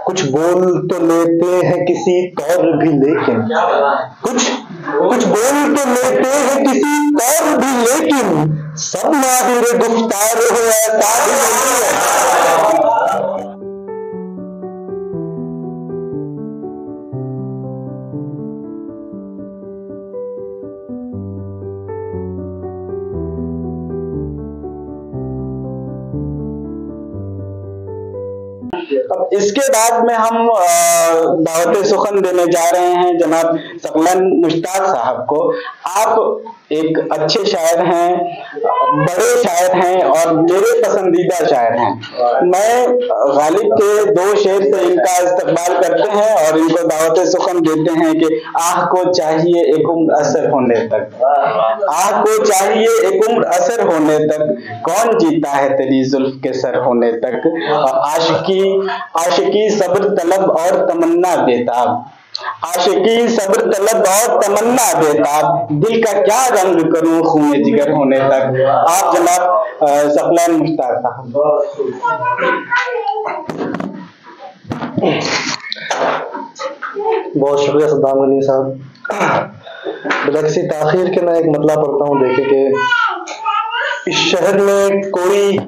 کچھ بول تو لیتے ہیں کسی طور بھی لیکن کچھ بول تو لیتے ہیں کسی طور بھی لیکن سب ماہر گفتار ہو ایسا بھی نہیں ہے۔ اب اس کے بعد میں ہم دعوت سخن دینے جا رہے ہیں جناب ثقلین مشتاق صاحب کو۔ آپ ایک اچھے شاعر ہیں، بڑے شاعر ہیں اور میرے پسندیدہ شاعر ہیں۔ میں غالب کے 2 شعر سے ان کا استقبال کرتے ہیں اور ان کو دعوت سخن دیتے ہیں کہ آہ کو چاہیے ایک عمر اثر ہونے تک، آہ کو چاہیے ایک عمر اثر ہونے تک، کون جیتا ہے تیری زلف کے سر ہونے تک، عاشقی صبر طلب اور تمنا بیتاب، عاشقی صبر طلب اور تمنا بیتاب، دل کا کیا رنگ کروں خون جگر ہونے تک۔ آپ جناب ثقلین مشتاق صاحب۔ بہت شکریہ صدام غنی صاحب۔ بلا کسی تاخیر کے میں ایک مطلب پڑھتا ہوں، دیکھیں کہ اس شہر میں کوئی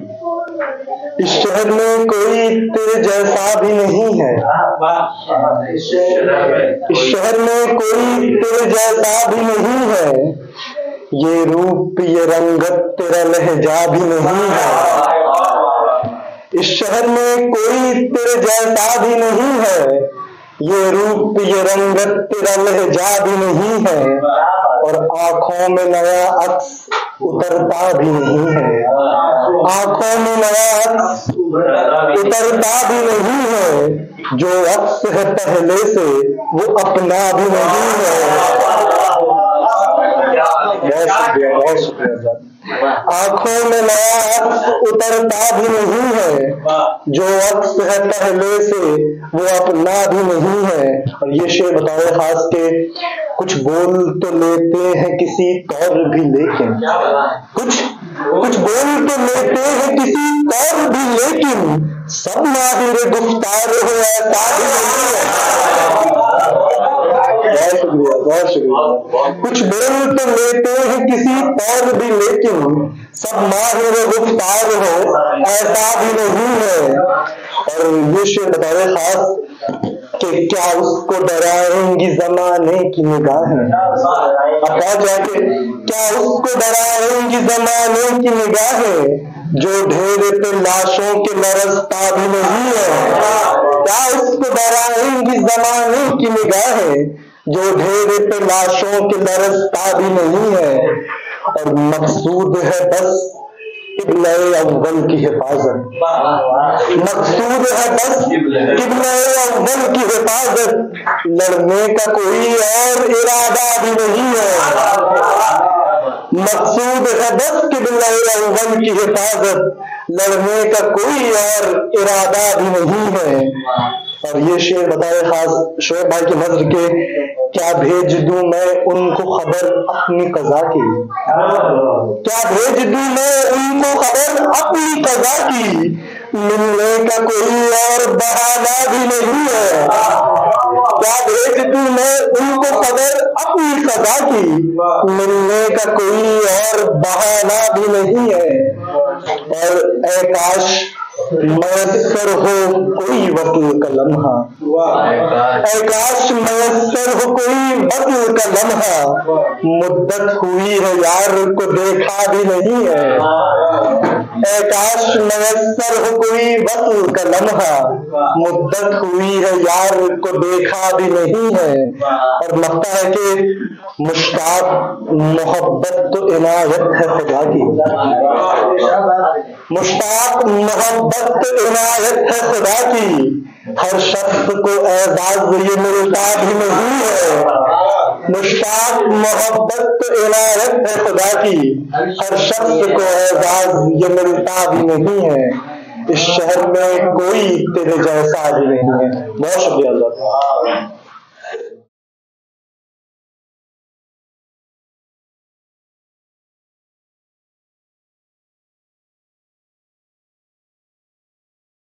تیرے جیسا بھی نہیں ہے، اس شہر میں کوئی تیرے جیسا بھی نہیں ہے، یہ روپ یہ رنگت تیرا لہجہ بھی نہیں ہے، اس شہر میں کوئی تیرے جیسا بھی نہیں ہے، یہ روپ یہ رنگت تیرا لہجہ بھی نہیں ہے، اور آنکھوں میں نیا عکس اترتا بھی نہیں ہے، آنکھوں میں نیا عکس اترتا بھی نہیں ہے، جو عکس ہے پہلے سے وہ اپنا بھی نہیں ہے۔ بہت شکریہ۔ آنکھوں میں نیا عکس اترتا بھی نہیں ہے، جو عکس ہے پہلے سے وہ اپنا بھی نہیں ہے۔ اور یہ شعر بطور خاص کے کچھ بول تو لیتے ہیں کسی طور بھی لیکن کچھ بول تو لیتے ہیں کسی طور بھی لیکن سب ماہر گفتار ہو ایسا بھی نہیں ہے۔ بہت شکریہ۔ کچھ بول تو لیتے ہیں کسی طور بھی لیکن سب ماہر گفتار ہو ایسا بھی نہیں ہے۔ اور یہ شعر بطور خاص کہ کیا اس کو ڈرائیں گی زمانے کی نگاہیں، اب کہا جائے کہ کیا اس کو ڈرائیں گی زمانے کی نگاہیں، جو ڈھیر پہ لاشوں کے لرزتا بھی نہیں ہے، کیا اس کو ڈرائیں گی زمانے کی نگاہیں، جو ڈھیر پہ لاشوں کے لرزتا بھی نہیں ہے۔ اور مقصود ہے بس قبلہ اول کی حفاظت، مقصود ہے بس قبلہ اول کی حفاظت، لڑنے کا کوئی اور ارادہ بھی نہیں ہے، مقصود ہے بس قبلہ اول کی حفاظت، لڑنے کا کوئی اور ارادہ بھی نہیں ہے۔ اور یہ شعر بتائے خاص شعیب بھائی کی نظر کے، کیا بھیج دوں میں ان کو خبر اپنی قضا کی، کیا بھیج دوں میں ان کو خبر اپنی قضا کی، ملنے کا کوئی اور بہانہ بھی نہیں ہے، کیا بھیج دوں میں ان کو خبر اپنی قضا کی، ملنے کا کوئی اور بہانہ بھی نہیں ہے۔ اور اے کاش میسر ہو کوئی وصل کا لمحہ، اے کاش میسر ہو کوئی وصل کا لمحہ، مدت ہوئی ہے یار کو دیکھا بھی نہیں ہے، اے کاش میسر ہو کوئی وصل کا لمحہ، مدت ہوئی ہے یار کو دیکھا بھی نہیں ہے۔ اور لگتا ہے کہ مشتاق محبت تو عنایت ہے خدا کی، مشتاق محبت تو عنایت ہے خدا کی، ہر شخص کو اعزاز یہ ملتا بھی نہیں ہے، مشتاق محبت تو عنایت ہے خدا کی، ہر شخص کو اعزاز یہ ملتا بھی نہیں ہے، اس شہر میں کوئی تیرے جیسا بھی نہیں ہے۔ بہت شکریہ اللہ۔